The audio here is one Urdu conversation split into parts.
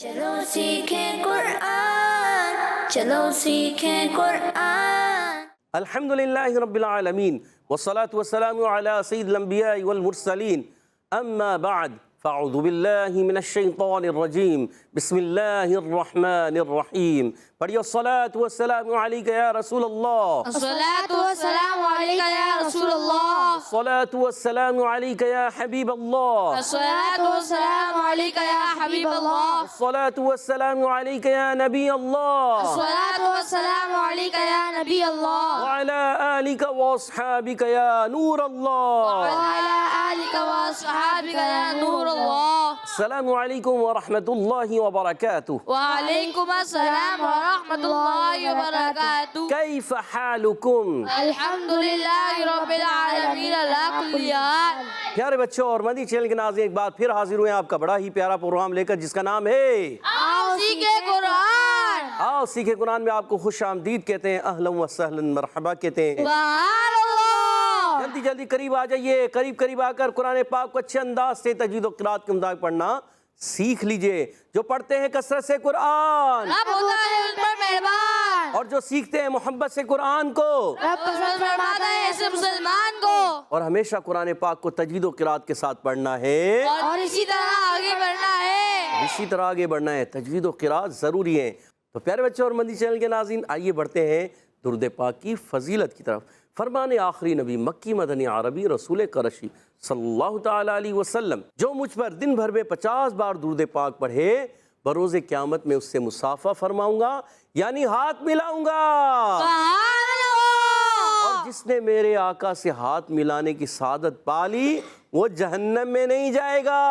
چلو سیکھیں قرآن، چلو سیکھیں قرآن۔ الحمدللہ رب العالمین والصلاة والسلام علی سید الانبیاء والمرسلین، اما بعد فاعوذ باللہ من الشیطان الرجیم، بسم اللہ الرحمن الرحیم۔ پڑھیے الصلاة والسلام علیکہ یا رسول اللہ، الصلاة والسلام علیکہ یا رسول اللہ، الصلاة والسلام علیکہ یا حبیب اللہ، الصلاة والسلام علیکہ یا حبیب اللہ، الصلاة والسلام علیکہ یا نبی اللہ، الصلاة والسلام علیکہ یا نبی اللہ، وعلی آلک واصحابک یا نور اللہ۔ وعلی آلک واصحابک یا نور اللہ۔ السلام علیکم ورحمۃ اللہ وبرکاتہ۔ وعلیکم السلام ورحمۃ اللہ وبرکاتہ۔ کیف حالکم؟ الحمدللہ رب العالمین علی کل حال۔ پیارے بچوں اور مدنی چینل کے ناظرین، ایک بار پھر حاضر ہوئے ہیں آپ کا بڑا ہی پیارا پروگرام لے کر، جس کا نام ہے آؤ سیکھیں قرآن۔ آؤ سیکھیں قرآن میں آپ کو خوش آمدید کہتے ہیں، اہلا و سہلا مرحبا کہتے ہیں۔ سبحان اللہ۔ جلدی جلدی قریب آ جائیے، قریب آ کر قرآن پاک کو اچھے انداز سے تجوید و قرات کے مطابق پڑھنا سیکھ لیجئے۔ جو پڑھتے ہیں کثرت سے قرآن، رب ہوتا ہے ان پر مہربان، اور جو سیکھتے ہیں محبت سے قرآن کو، رب پسند فرماتا ہے ایسے مسلمان کو، اور ہمیشہ قرآن پاک کو تجوید و قرات کے ساتھ پڑھنا ہے، اور اسی طرح آگے بڑھنا ہے۔ اسی طرح آگے بڑھنا ہے۔ تجوید و قرات ضروری ہیں۔ تو پیارے بچوں اور مدنی چینل کے ناظرین، آئیے بڑھتے ہیں درود پاک کی فضیلت کی طرف۔ فرمان آخری نبی مکی مدنی عربی رسول قرشی صلی اللہ تعالیٰ علیہ وسلم، جو مجھ پر دن بھر میں 50 بار درود پاک پڑھے، بروز قیامت میں اس سے مصافحہ فرماؤں گا، یعنی ہاتھ ملاؤں گا، سبحان اللہ۔ اور جس نے میرے آقا سے ہاتھ ملانے کی سعادت پالی، وہ جہنم میں نہیں جائے گا۔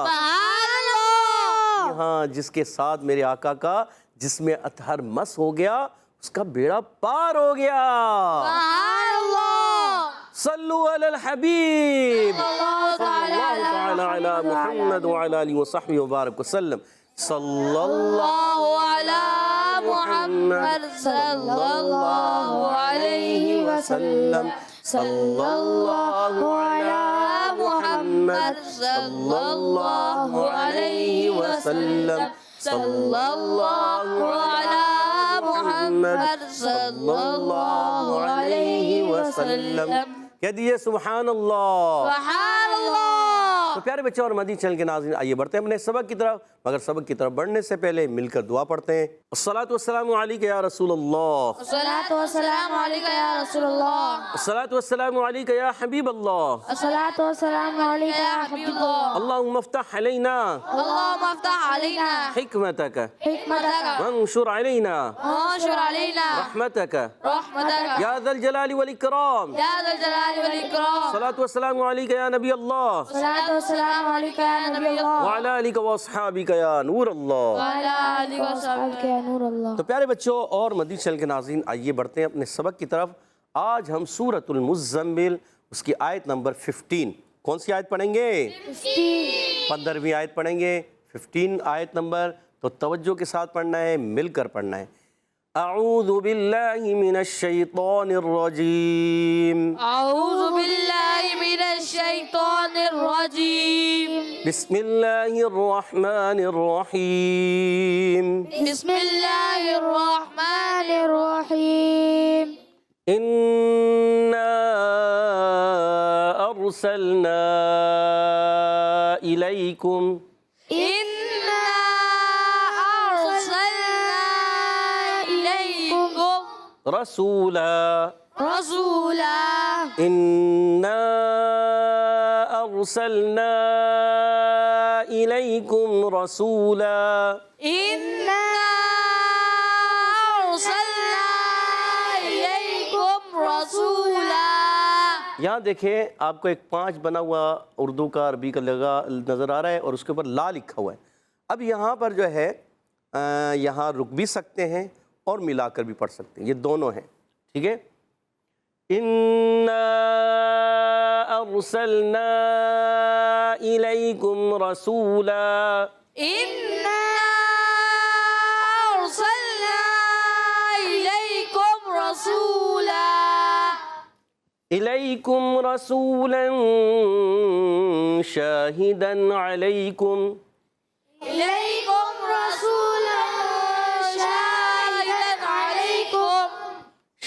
سبحان اللہ۔ ہاں، جس کے ساتھ میرے آقا کا جس میں اطہر مس ہو گیا، اس کا بیڑا پار ہو گیا۔ سبحان اللہ۔ صلو علی الحبیب صلی اللہ تعالی علی محمد وعلی آلہ وصحبہ وبارک وسلم۔ صلی اللہ علی محمد صلی اللہ علیہ وسلم، صلی اللہ علی محمد صلی اللہ علیہ وسلم، صلی اللہ علی محمد صلی اللہ علیہ وسلم۔ کہہ دیجئے سبحان اللہ۔ سبحان اللہ۔ تو پیارے بچوں اور مدنی چینل کے ناظرین، آئیے بڑھتے ہیں اپنے سبق کی طرف، مگر سبق کی طرف بڑھنے سے پہلے مل کر دعا پڑھتے ہیں۔ الصلاۃ والسلام علیکہ یا رسول اللہ، الصلاۃ والسلام علیکہ یا رسول اللہ، الصلاۃ والسلام علیکہ یا حبیب اللہ، الصلاۃ والسلام علیکہ یا حبیب اللہ۔ اللہم افتح علینا اللہم افتح علینا حکمتک حکمتک وانشر علینا وانشر علینا رحمتک رحمتک یا ذا الجلال والاکرام۔ یا ذا الجلال والاکرام۔ الصلاۃ والسلام علیکہ یا نبی اللہ، الصلاۃ والسلام علیکہ یا نبی اللہ، وعلی آلک واصحابک یا نور اللہ۔ وعلی آلہ وصحبہ یا نور اللہ۔ تو پیارے بچوں اور مدنی چینل کے ناظرین، آئیے بڑھتے ہیں اپنے سبق کی طرف۔ آج ہم سورۃ المزمل، اس کی آیت نمبر 15، کون سی آیت پڑھیں گے؟ 15ویں آیت پڑھیں گے۔ 15 آیت نمبر، تو توجہ کے ساتھ پڑھنا ہے، مل کر پڑھنا ہے۔ اعوذ باللہ من الشیطان الرجیم، اعوذ باللہ من الشیطان الرجیم، بسم اللہ الرحمن الرحیم، بسم اللہ الرحمن الرحیم۔ اِنَّا أَرْسَلْنَا إِلَيْكُمْ اِنَّا أَرْسَلْنَا إِلَيْكُمْ رَسُولًا رَسُولًا، إِنَّا أَرْسَلْنَا إِلَيْكُمْ رَسُولًا اِنَّا أَرْسَلْنَا إِلَيْكُمْ رَسُولًا۔ یہاں دیکھیں، آپ کو ایک 5 بنا ہوا اردو کا عربی کا لگا نظر آ رہا ہے، اور اس کے اوپر لا لکھا ہوا ہے۔ اب یہاں پر جو ہے یہاں رک بھی سکتے ہیں اور ملا کر بھی پڑھ سکتے ہیں، یہ دونوں ہیں، ٹھیک ہے۔ اِنَّا أَرْسَلْنَا إِلَيْكُمْ رَسُولًا، اِنَّا أَرْسَلْنَا إِلَيْكُمْ رَسُولًا، إِلَيْكُمْ رَسُولًا شَاهِدًا عَلَيْكُمْ إِلَيْكُمْ رَسُولًا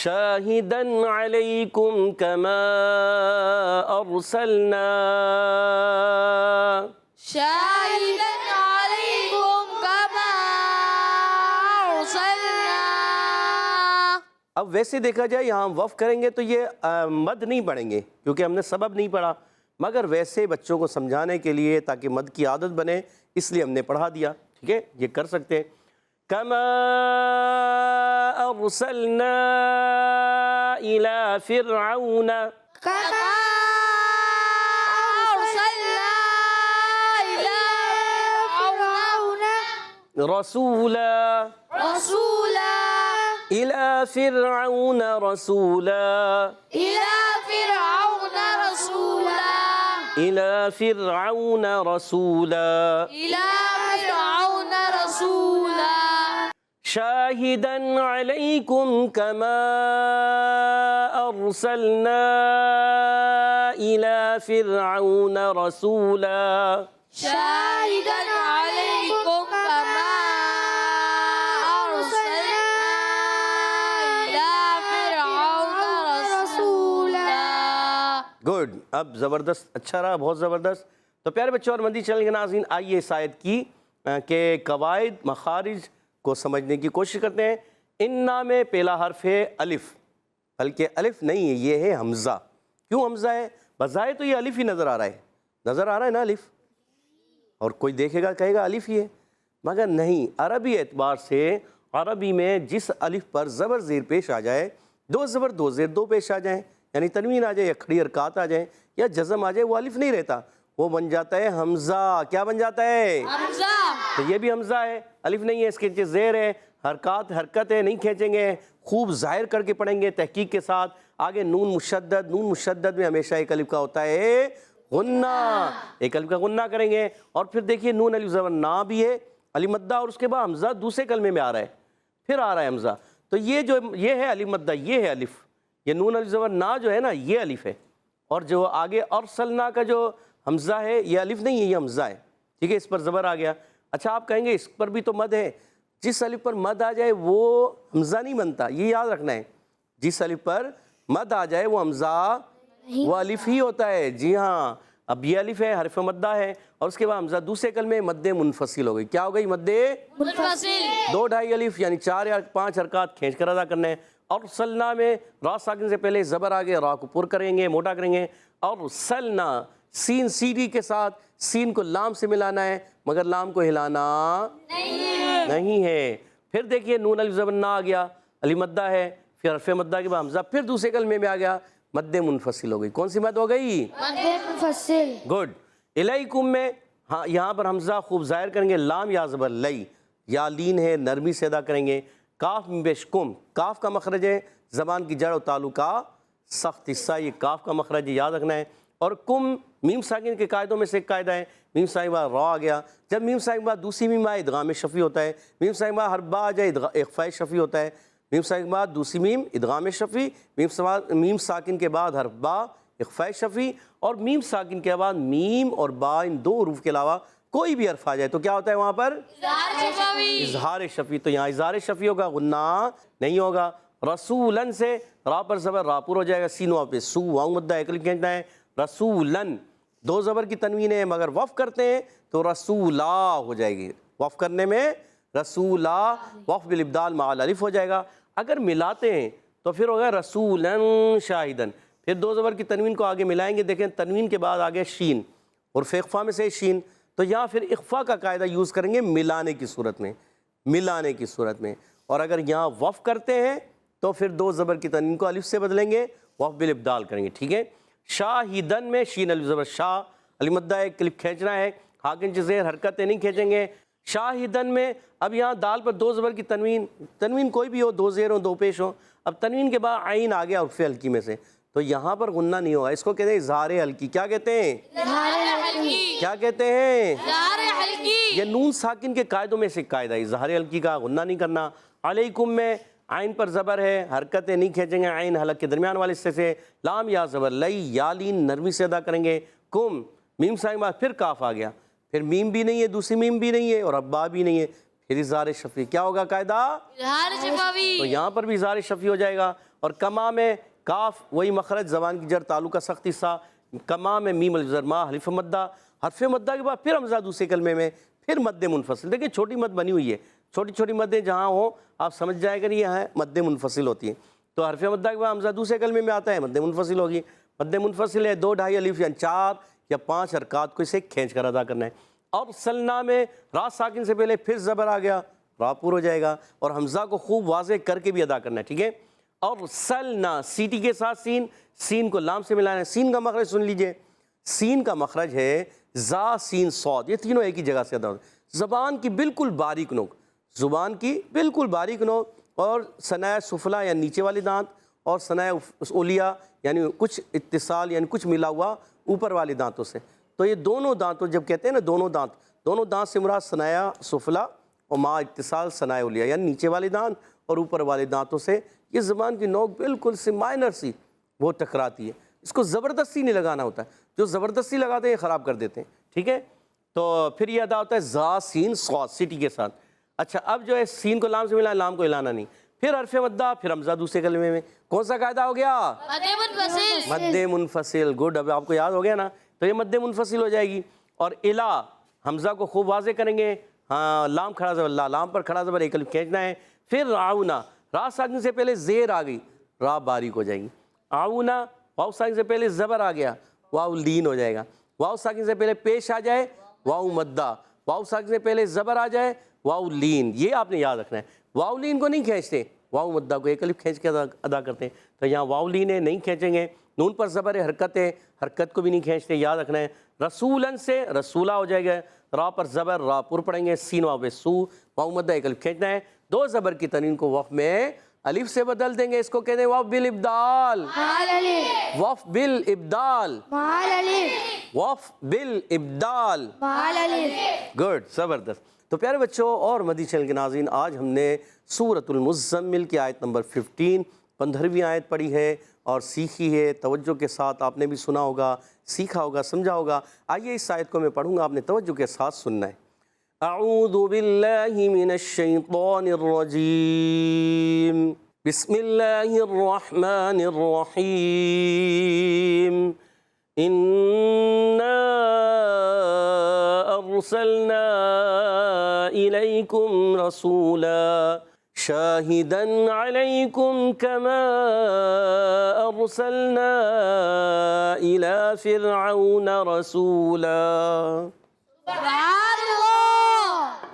شاہدن علیکم کما ارسلنا شاہدن علیکم کما ارسلنا. اب ویسے دیکھا جائے یہاں ہم وقف کریں گے تو یہ مد نہیں پڑھیں گے کیونکہ ہم نے سبب نہیں پڑھا، مگر ویسے بچوں کو سمجھانے کے لیے تاکہ مد کی عادت بنے اس لیے ہم نے پڑھا دیا. ٹھیک ہے، یہ کر سکتے ہیں. کما ارسلنا الى فرعون كما أرسلنا إلى فرعون رسولا رسولا الى فرعون رسولا إلى فرعون رسولا الى فرعون رسولا إلى فرعون رسولا شاهدا عليكم كما أرسلنا إلى فرعون رسولا شاهدا عليكم كما أرسلنا إلى فرعون رسولا. گڈ. اب زبردست، اچھا رہا، بہت زبردست. تو پیارے بچوں اور مدنی چینل کے ناظرین، آئیے اس آیت کی کہ قواعد مخارج کو سمجھنے کی کوشش کرتے ہیں. انا میں پہلا حرف ہے الف، بلکہ الف نہیں ہے، یہ ہے حمزہ. کیوں حمزہ ہے؟ بظاہر تو یہ الف ہی نظر آ رہا ہے، نظر آ رہا ہے نا الف، اور کوئی دیکھے گا کہے گا الف ہی ہے، مگر نہیں. عربی اعتبار سے عربی میں جس الف پر زبر زیر پیش آ جائے، دو زبر دو زیر دو پیش آ جائیں، یعنی تنوین آ جائے یا کھڑی حرکات آ جائیں یا جزم آ جائے، وہ الف نہیں رہتا، وہ بن جاتا ہے حمزہ. کیا بن جاتا ہے؟ حمزہ. تو یہ بھی حمزہ ہے، الف نہیں ہے، اس کے نیچے زیر ہے، حرکت ہے، نہیں کھینچیں گے، خوب ظاہر کر کے پڑھیں گے تحقیق کے ساتھ. آگے نون مشدد، نون مشدد میں ہمیشہ ایک الف کا ہوتا ہے غنہ، ایک الف کا غنہ کریں گے. اور پھر دیکھیے نون الف زبر نا بھی ہے، الف مدہ، اور اس کے بعد حمزہ دوسرے کلمے میں آ رہا ہے، پھر آ رہا ہے حمزہ. تو یہ ہے الف مدہ، یہ ہے الف، یہ نون الف زبر نا جو ہے نا یہ الف ہے. اور جو آگے ارسلنا کا جو حمزہ ہے یہ الف نہیں ہے، یہ حمزہ ہے. ٹھیک ہے، اس پر زبر آ گیا. اچھا آپ کہیں گے اس پر بھی تو مد ہے، جس الف پر مد آ جائے وہ حمزہ نہیں بنتا، یہ یاد رکھنا ہے. جس الف پر مد آ جائے وہ حمزہ وہ الف ہی ہوتا ہے. جی ہاں، اب یہ الف ہے، حرف مدہ ہے، اور اس کے بعد حمزہ دوسرے کلمے مد منفصل ہو گئی. کیا ہو گئی؟ مد منفصل. 2-2.5 الف، یعنی 4 یا 5 حرکات کھینچ کر ادا کرنے ہیں. اور سلنا میں را ساکن سے پہلے زبر آگے، را کو پر کریں گے، موٹا کریں گے. اور سلنا سین سی ڈی کے ساتھ سین کو لام سے ملانا ہے، مگر لام کو ہلانا نہیں ہے. پھر دیکھیے نون الف زبر نا آ گیا، الف مدہ ہے، پھر حرف مدہ کے بعد حمزہ، پھر دوسرے کلمے میں آ گیا مد منفصل ہو گئی. کون سی مد ہو گئی؟ مد منفصل. گڈ. الیکم میں ہاں یہاں پر حمزہ خوب ظاہر کریں گے، لام یا زبر لئی، یا لین ہے، نرمی سے ادا کریں گے. کاف میں پیش کم، کاف کا مخرج ہے زبان کی جڑ و تعلق کا سخت حصہ، یہ کاف کا مخرج یاد رکھنا ہے. اور کم میم ساکن کے قاعدوں میں سے ایک قاعدہ ہے. میم ساکن بعد را آ گیا، جب میم ساکن بعد دوسری میم آئے ادغام شفی ہوتا ہے. میم ساکن بعد ہر با آ جائے اخفاء شفی ہوتا ہے. میم ساکن بعد دوسری میم ادغام شفی، میم ساکن کے بعد حرف با اخفاء شفی، اور میم ساکن کے بعد میم اور با، ان دو حروف کے علاوہ کوئی بھی حرف آ جائے تو کیا ہوتا ہے وہاں پر؟ اظہار شفی. تو یہاں اظہار شفی ہوگا، غنہ نہیں ہوگا. رسولن سے را پر زبر را پر ہو جائے گا، سین واو پہ سو، واو مدہ ایک الف کھینچنا ہے. رسولن 2 زبر کی تنوین ہے، مگر وقف کرتے ہیں تو رسولا ہو جائے گی. وقف کرنے میں رسولا، وقف بالابدال مع الالف ہو جائے گا. اگر ملاتے ہیں تو پھر ہوگا رسولن شاہدن. پھر 2 زبر کی تنوین کو آگے ملائیں گے، دیکھیں تنوین کے بعد آگے شین، اور اخفا میں سے شین، تو یہاں پھر اخفا کا قاعدہ یوز کریں گے ملانے کی صورت میں، ملانے کی صورت میں. اور اگر یہاں وقف کرتے ہیں تو پھر 2 زبر کی تنوین کو الف سے بدلیں گے، وقف بالابدال کریں گے. ٹھیک ہے. شاہدن میں شین الف زبر شاہ، الف مدہ ایک کلپ کھینچنا ہے، حاکن زیر حرکتیں نہیں کھینچیں گے. شاہدن میں اب یہاں دال پر 2 زبر کی تنوین کوئی بھی ہو، 2 زیر ہوں 2 پیش ہوں. اب تنوین کے بعد عین آ گیا حرف ہلکی میں سے، تو یہاں پر غنہ نہیں ہوگا. اس کو کہتے ہیں اظہار ہلکی. کیا کہتے ہیں؟ کیا کہتے ہیں؟ یہ نون ساکن کے قاعدوں میں سے ایک قاعدہ ہے، اظہار ہلکی کا، غنہ نہیں کرنا. علیکم میں عین پر زبر ہے، حرکتیں نہیں کھینچیں گے، عین حلق کے درمیان والے حصے سے. لام یا زبر لئی، یا لین نرمی سے ادا کریں گے. کم میم ساکن بعد پھر کاف آ گیا، پھر میم بھی نہیں ہے، دوسری میم بھی نہیں ہے، اور ابا بھی نہیں ہے، پھر اظہار شفی. کیا ہوگا قاعدہ؟ اظہار شفوی. تو یہاں پر بھی اظہار شفی ہو جائے گا. اور کما میں کاف وہی مخرج زبان کی جڑ تعلق کا سخت حصہ، کما میں میم الجرما حرف مدہ، حرف مدہ کے بعد پھر حمزہ دوسرے کلمے میں، پھر مد منفصل. دیکھیں چھوٹی مد بنی ہوئی ہے، چھوٹی چھوٹی مدیں جہاں ہوں آپ سمجھ جائے گا یہ ہے مد منفصل ہوتی ہیں. تو حرف مدہ کے بعد حمزہ دوسرے کلمے میں آتا ہے، مد منفصل ہوگی. مد منفصل ہے 2 ڈھائی الف یعنی 4 یا 5 حرکات کو اسے کھینچ کر ادا کرنا ہے. اور سلنا میں را ساکن سے پہلے پھر زبر آ گیا، را پور ہو جائے گا، اور حمزہ کو خوب واضح کر کے بھی ادا کرنا ہے. ٹھیک ہے. اور سلنا سیٹی کے ساتھ سین کو لام سے ملانا ہے. سین کا مخرج سن لیجئے، سین کا مخرج ہے زا سین صاد، یہ تینوں ایک ہی جگہ سے ادا ہوتے ہیں. زبان کی بالکل باریک نوک، زبان کی بالکل باریک نوک، اور ثناء سفلا یعنی نیچے والی دانت، اور ثناء علیا یعنی کچھ اتصال یعنی کچھ ملا ہوا اوپر والے دانتوں سے. تو یہ دونوں دانتوں جب کہتے ہیں نا دونوں دانت سے مراد ثناء سفلا اور ما اتصال ثناء علیا یعنی نیچے والے دانت اور اوپر والے دانتوں سے یہ زبان کی نوک بالکل سی مائنر سی وہ ٹکراتی ہے. اس کو زبردستی نہیں لگانا ہوتا ہے، جو زبردستی لگاتے ہیں خراب کر دیتے ہیں. ٹھیک ہے. تو پھر یہ ادا ہوتا ہے زا سین صاد سیٹی کے ساتھ. اچھا اب جو ہے سین کو لام سے ملا، لام کو ہلانا نہیں، پھر حرف مدہ، پھر حمزہ دوسرے کلمے میں. کون سا قاعدہ ہو گیا؟ مد منفصل. مد منفصل. گڈ. اب آپ کو یاد ہو گیا نا، تو یہ مد منفصل ہو جائے گی. اور الا حمزہ کو خوب واضح کریں گے، ہاں لام کھڑا زبر، لام پر کھڑا زبر ایک الف کھینچنا ہے. پھر راؤنا، را ساکن سے پہلے زیر آ گئی، را باریک ہو جائے گی. آؤنا واؤ ساکن سے پہلے زبر آ گیا، واؤ لین ہو جائے گا. واؤ ساکن سے پہلے پیش آ جائے واؤ مدہ، واؤ ساکن سے پہلے زبر آ جائے واؤ لین. یہ آپ نے یاد رکھنا ہے. واؤ لین کو نہیں کھینچتے، واؤ مدہ کو ایک الف کھینچ کے ادا کرتے ہیں. تو یہاں واؤ لین ہے، نہیں کھینچیں گے. نون پر زبر ہے، حرکت ہے، حرکت کو بھی نہیں کھینچتے، یاد رکھنا ہے. رسولن سے رسولہ ہو جائے گا، را پر زبر را پر پڑھیں گے، سین واؤ پہ سو، واؤ مدہ ایک الف کھینچنا ہے. 2 زبر کی تنوین کو وقف میں الف سے بدل دیں گے، اس کو کہتے ہیں وقف بالابدال. وقف بالابدال. وقف بالابدال. گڈ، زبردست. تو پیارے بچوں اور مدی چینل کے ناظرین، آج ہم نے سورۃ المزمل کی آیت نمبر 15 15ویں آیت پڑھی ہے اور سیکھی ہے. توجہ کے ساتھ آپ نے بھی سنا ہوگا، سیکھا ہوگا، سمجھا ہوگا. آئیے اس آیت کو میں پڑھوں گا، آپ نے توجہ کے ساتھ سننا ہے. اعوذ باللہ من الشیطان الرجیم، بسم اللہ الرحمن الرحیم. اِنَّا أَرْسَلْنَا إِلَيْكُمْ رَسُولًا شَاهِدًا عَلَيْكُمْ كَمَا أَرْسَلْنَا إِلَى فِرْعَوْنَ رَسُولًا.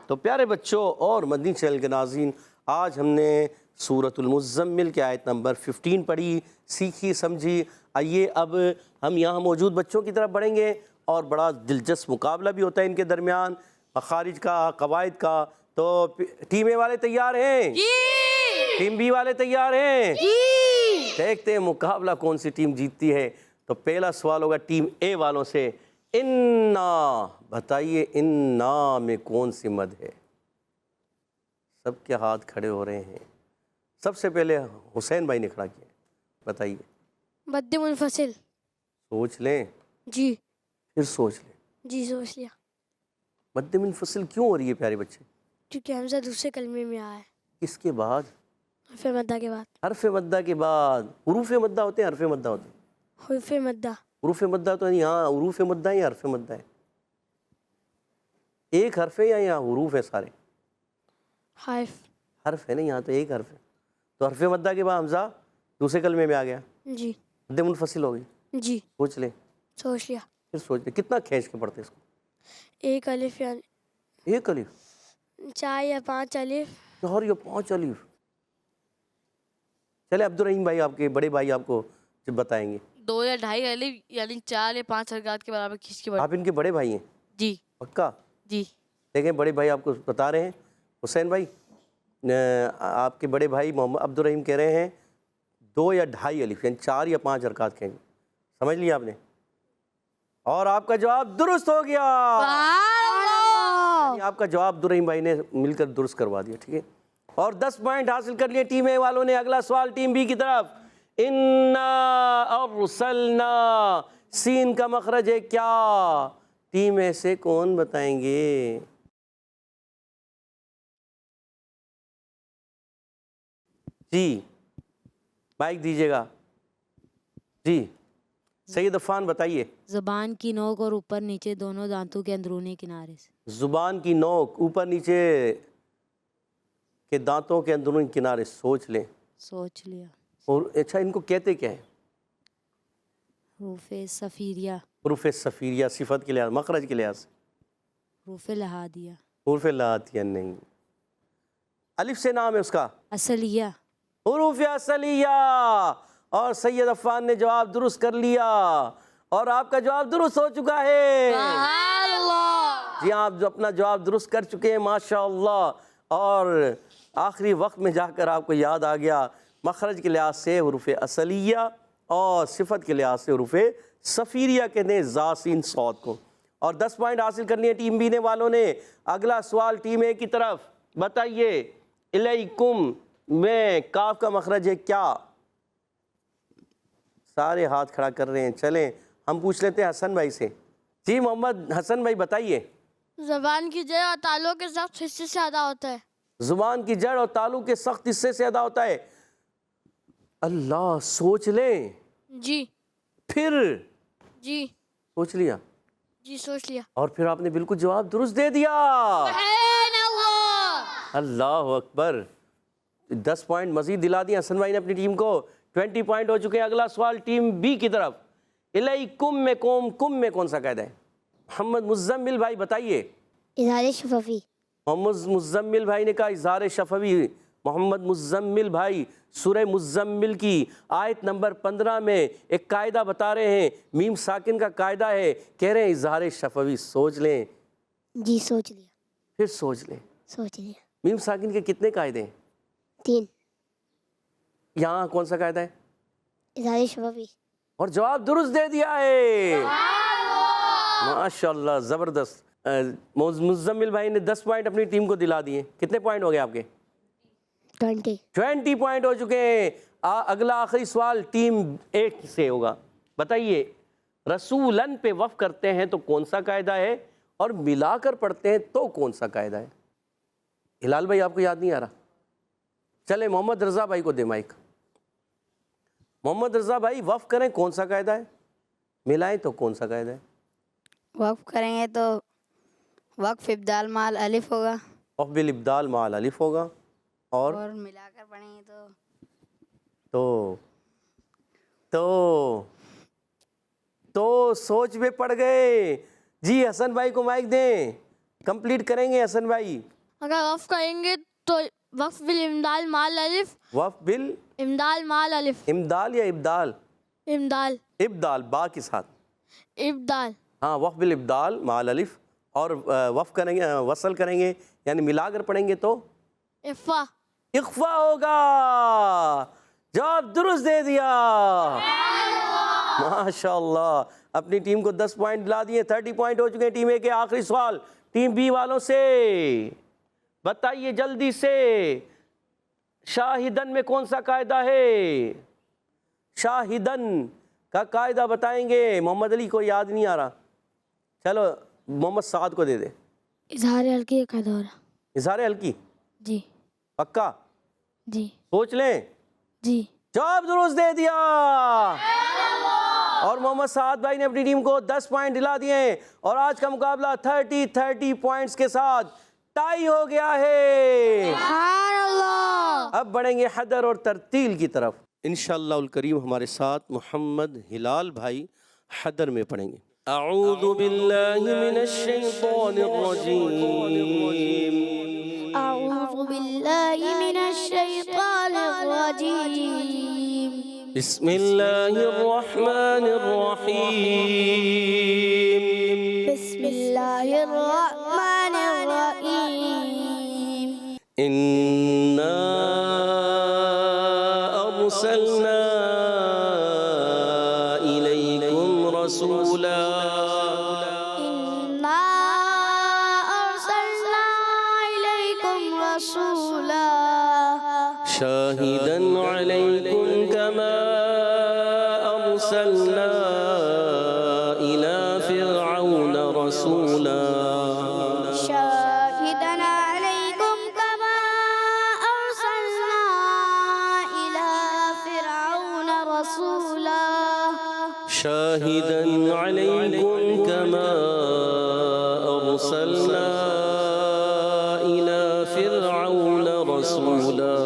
تو پیارے بچوں اور مدنی چینل کے ناظرین، آج ہم نے سورۃ المزمل کی آیت نمبر 15 پڑھی، سیکھی، سمجھی. آئیے اب ہم یہاں موجود بچوں کی طرف بڑھیں گے، اور بڑا دلچسپ مقابلہ بھی ہوتا ہے ان کے درمیان، مخارج کا، قواعد کا. تو ٹیم اے والے تیار ہیں؟ جی. ٹیم بی والے تیار ہیں؟ جی. دیکھتے ہیں مقابلہ کون سی ٹیم جیتتی ہے. تو پہلا سوال ہوگا ٹیم اے والوں سے. انا، بتائیے انا میں کون سی مد ہے؟ سب کے ہاتھ کھڑے ہو رہے ہیں. سب سے پہلے حسین بھائی نے کھڑا کیا، بتائیے. مد منفصل. سوچ لیں، جی. پھر سوچ لیں. جی سوچ لیا. مد منفصل کیوں ہو رہی ہے پیارے بچے؟ کیونکہ حمزہ دوسرے کلمے میں آیا ہے. کس کے بعد؟ حرف مدہ کے بعد. حرف مدہ کے بعد. حروف مدہ ہوتے ہیں، حرف مدہ ہوتے ہیں. حرف مدہ. حروف مدہ تو یہاں حروف مدہ ہے یا حرف مدہ ہے؟ ایک حرف ہے یا یہاں حروف ہے سارے؟ حرف ہے نا، یہاں تو ایک حرف ہے. تو حرف مدہ کے بعد حمزہ دوسرے کلمے میں آ گیا، جی. مد منفصل ہو گئی. جی سوچ لیں، سوچ لیا. پھر سوچ لیں کتنا کھینچ کے پڑھتے اس کو. 1 الف یا ایک الف، 4 یا 5 الف. 4 یا 5 الف. چلے عبدالرحیم بھائی، آپ کے بڑے بھائی آپ کو جب بتائیں گے. 2 یا 2.5 الف یعنی 4 یا 5 حرکات کے برابر کھینچ کے پڑھ. آپ ان کے بڑے بھائی ہیں؟ جی. پکا؟ جی. دیکھیں بڑے بھائی آپ کو بتا رہے ہیں. حسین بھائی، آپ کے بڑے بھائی محمد عبدالرحیم کہہ رہے ہیں 2 یا 2.5 الف یعنی 4 یا 5 حرکات کہیں گے. سمجھ لیا آپ نے؟ اور آپ کا جواب درست ہو گیا. یعنی آپ کا جواب عبدالرحیم بھائی نے مل کر درست کروا دیا. ٹھیک ہے، اور 10 پوائنٹ حاصل کر لیے ٹیم اے والوں نے. اگلا سوال ٹیم بی کی طرف. انا ارسلنا، سین کا مخرج ہے کیا؟ ٹیم اے سے کون بتائیں گے؟ جی مائک دیجیے گا جی سید عفان بتائیے. زبان کی نوک اور اوپر نیچے دونوں دانتوں کے اندرونی کنارے سے. زبان کی نوک اوپر نیچے کے دانتوں کے اندرونی کنارے. سوچ لیں. سوچ لیا. اور اچھا ان کو کہتے کیا ہیں؟ حروف صفیریہ. حروف صفیریہ صفت کے لحاظ مخرج کے لحاظ سے. حروف لحادیہ. حروف لحادیہ نہیں. الف سے نام ہے اس کا. اصلیہ. حروف اصلیہ. اور سید عفان نے جواب درست کر لیا اور آپ کا جواب درست ہو چکا ہے. سبحان اللہ. جی آپ جو اپنا جواب درست کر چکے ہیں ماشاءاللہ. اور آخری وقت میں جا کر آپ کو یاد آ گیا مخرج کے لحاظ سے حروف اصلیہ اور صفت کے لحاظ سے حروف صفیریہ کہتے ہیں زا سین صاد کو. اور 10 پوائنٹ حاصل کر لیے ٹیم بی نے والوں نے. اگلا سوال ٹیم اے کی طرف. بتائیے الیکم میں کاف کا مخرج ہے کیا؟ سارے ہاتھ کھڑا کر رہے ہیں. چلیں ہم پوچھ لیتے ہیں حسن بھائی سے. جی محمد حسن بھائی بتائیے. زبان کی جڑ اور تالوں کے سخت حصے سے ادا ہوتا ہے. زبان کی جڑ اور تالو کے سخت حصے سے ادا ہوتا ہے. اللہ سوچ لیں. جی. پھر جی. سوچ لیا. جی سوچ لیا. اور پھر آپ نے بالکل جواب درست دے دیا. سبحان اللہ. اللہ اکبر. 10 پوائنٹ مزید دلا دیا حسن بھائی نے اپنی ٹیم کو. 20 پوائنٹ ہو چکے ہیں. اگلا سوال ٹیم بی کی طرف. الیکم میں کم میں کون سا قاعدہ ہے؟ محمد مزمل بھائی بتائیے. اظہار شفوی. محمد مزمل بھائی نے کہا اظہار شفوی. محمد مزمل بھائی سورہ مزمل کی آیت نمبر 15 میں ایک قاعدہ بتا رہے ہیں. میم ساکن کا قاعدہ ہے. کہہ رہے ہیں اظہار شفوی. سوچ لیں. جی سوچ لیا. پھر سوچ لیں. سوچ لیا. میم ساکن کے کتنے قاعدے ہیں؟ 3. یہاں کون سا قاعدہ ہے؟ اظہار شفوی. اور جواب درست دے دیا ہے. ماشاءاللہ زبردست. مزمل بھائی نے 10 پوائنٹ اپنی ٹیم کو دلا دیے. کتنے پوائنٹ ہو گئے آپ کے؟ 20 پوائنٹ ہو چکے ہیں. اگلا آخری سوال ٹیم ایک سے ہوگا. بتائیے رسولن پہ وقف کرتے ہیں تو کون سا قاعدہ ہے اور ملا کر پڑھتے ہیں تو کون سا قاعدہ ہے؟ ہلال بھائی آپ کو یاد نہیں آ رہا؟ چلے محمد رضا بھائی کو دے مائک. محمد رضا بھائی وقف کریں کون سا قاعدہ ہے؟ ملائیں تو کون سا قاعدہ ہے؟ وقف کریں گے تو وقف ابدال مال الف ہوگا. وقف بالابدال مال الف ہوگا. اور ملا کر پڑھیں گے تو سوچ میں پڑ گئے. جی حسن بھائی کو مائک دیں. کمپلیٹ کریں گے حسن بھائی. اگر وقف کریں گے تو وقف بالامدال مال الف. وقف بال امدال مال الف. امدال یا ابدال؟ امدال. ابدال با کے ساتھ. ابدال. ہاں وقف بالابدال مال الف. اور وقف کریں گے وصل کریں گے یعنی ملا کر پڑھیں گے تو اخفا. اخفا ہوگا. جواب درست دے دیا. ماشاءاللہ اپنی ٹیم کو 10 پوائنٹ دلا دیے. 30 پوائنٹ ہو چکے ہیں ٹیم اے کے. آخری سوال ٹیم بی والوں سے. بتائیے جلدی سے شاہدن میں کون سا قاعدہ ہے؟ شاہدن کا قاعدہ بتائیں گے. محمد علی کو یاد نہیں آ رہا. چلو محمد سعد کو دے دے. اظہار حلقی کا قاعدہ ہو رہا. اظہار حلقی. جی. پکا؟ جی. سوچ لیں. جی. جواب درست دے دیا. اور محمد سعد بھائی نے اپنی ٹیم کو 10 پوائنٹ دلا دیے ہیں. اور آج کا مقابلہ 30 پوائنٹس کے ساتھ ٹائی ہو گیا ہے. سبحان اللہ. اب بڑھیں گے حدر اور ترتیل کی طرف. انشاءاللہ الکریم ہمارے ساتھ محمد ہلال بھائی حدر میں پڑھیں گے. اعوذ باللہ من الشیطان الرجیم. أعوذ بالله من الشيطان الرجيم. بسم اللہ الرحمن الرحیم. بسم الله الرحمن الرحيم. إنا أرسلنا إليكم رسولا إنا أرسلنا إليكم رسولا شاهدا عليكم كما أرسلنا إلى فرعون رسولا. شاهدا عليكم كما أرسلنا إلى فرعون شاهدا عليكم كما أرسلنا إلى فرعون رسولا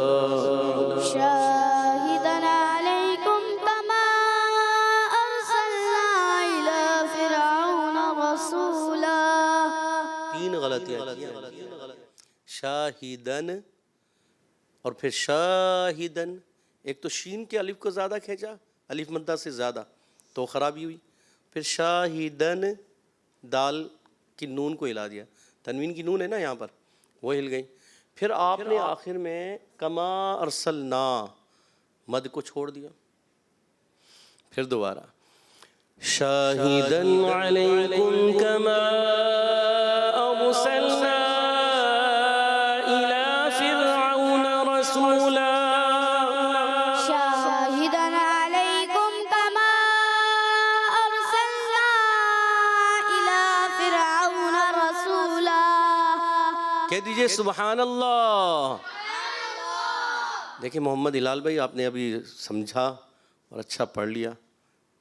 شاهدا عليكم كما أرسلنا إلى فرعون رسولا. تین غلطیاں کی ہیں. شاہدن اور پھر شاہدن، ایک تو شین کے الف کو زیادہ کھینچا، الف مدہ سے زیادہ، تو خرابی ہوئی. پھر شاہدن دال کی نون کو ہلا دیا، تنوین کی نون ہے نا یہاں پر، وہ ہل گئی. پھر آپ نے آخر میں کما ارسلنا مد کو چھوڑ دیا. پھر دوبارہ شاہدن علیکم کما ارسلنا الی فرعون رسولا. شاهدا عليكم كما أرسلنا إلى فرعون رسولا. کہہ دیجئے سبحان اللہ. دیکھیں محمد ہلال بھائی، آپ نے ابھی سمجھا اور اچھا پڑھ لیا.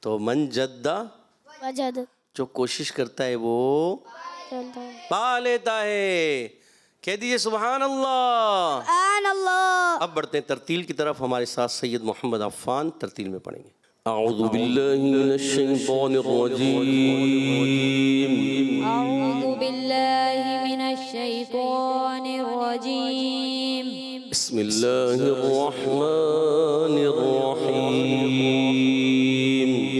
تو من جدہ، وجد جو کوشش کرتا ہے وہ چلتا ہے. پا لیتا ہے. کہہ دیجئے سبحان اللہ. سبحان اللہ. اب بڑھتے ہیں ترتیل کی طرف. ہمارے ساتھ سید محمد عفان ترتیل میں پڑھیں گے. اعوذ باللہ من الشیطان الرجیم. أعوذ بالله من الشيطان الرجيم. بسم اللہ الرحمن الرحیم.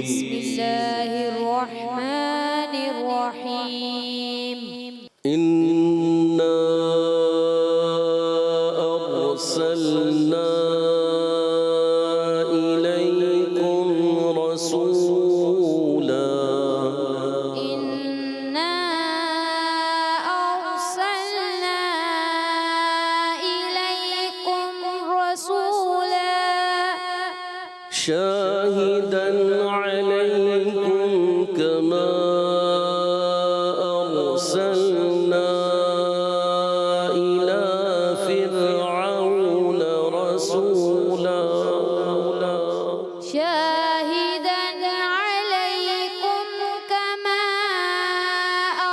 بسم الله الرحمن الرحيم. إنا أرسلنا إليكم رسولا. إنا أرسلنا إليكم رسولا شاهدا عليكم كما أرسلنا إلى فرعون رسولا. شاهدا عليكم كما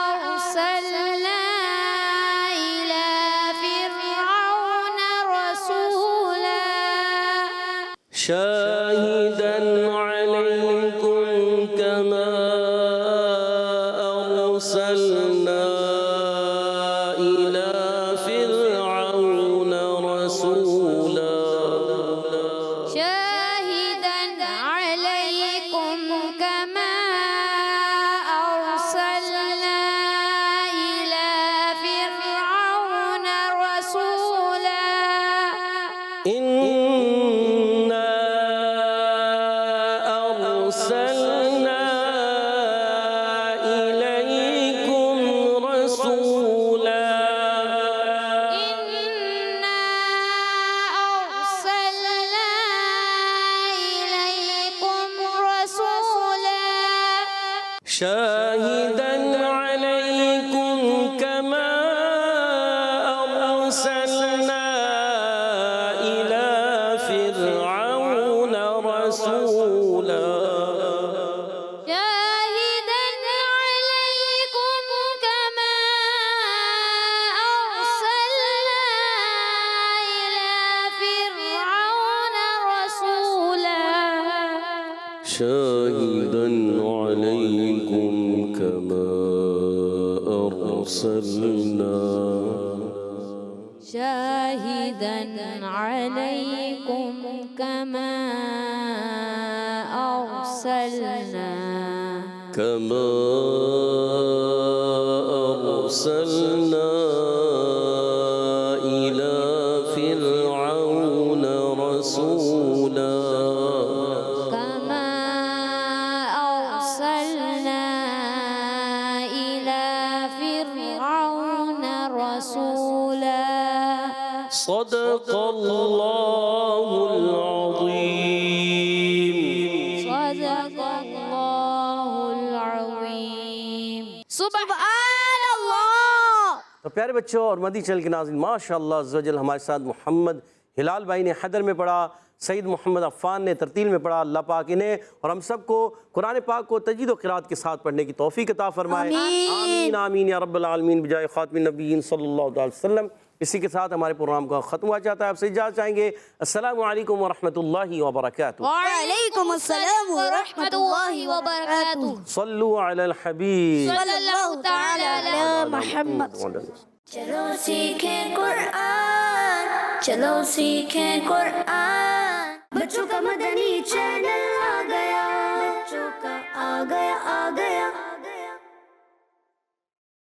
أرسلنا إلى فرعون رسولا. شاهدا عليكم كما أرسلنا إلى فرعون رسولا. شاهدا عليكم كما أرسلنا إلى فرعون رسولا. إنا أرسلنا إليكم رسولا. إنا أرسلنا إليكم رسولا. شاهدا عليكم كما أرسلنا إلى فرعون رسولا. شاهدا عليكم كما أرسلنا إلى فرعون رسولا. شاهدا عليكم كما أرسلنا شاهدا عليكم كما أرسلنا إلى فرعون رسولا. كما أرسلنا إلى فرعون رسولا. صدق الله العظيم. صدق الله العظيم. سبحان اللہ. تو پیارے بچوں اور مدی چینل کے ناظرین، ماشاءاللہ عز و جل ہمارے ساتھ محمد ہلال بھائی نے حیدر میں پڑھا سید محمد عفان نے ترتیل میں پڑھا، اللہ پاک انہیں اور ہم سب کو قرآن پاک کو تجوید و قرات کے ساتھ پڑھنے کی توفیق عطا فرمائے، آمین آمین یا رب العالمین بجائے خاتم النبیین صلی اللہ علیہ وسلم۔ اسی کے ساتھ ہمارے پروگرام کا ختم ہوا چاہتا ہے، آپ سے اجازت چاہیں گے، السلام علیکم ورحمۃ اللہ وبرکاتہ۔ وعلیکم السلام ورحمۃ اللہ وبرکاتہ۔ صلو علی الحبیب صلی اللہ تعالی علی محمد۔ چلو سیکھیں قرآن، چلو سیکھیں قرآن، بچوں کا مدنی چینل آ گیا، بچوں کا آ گیا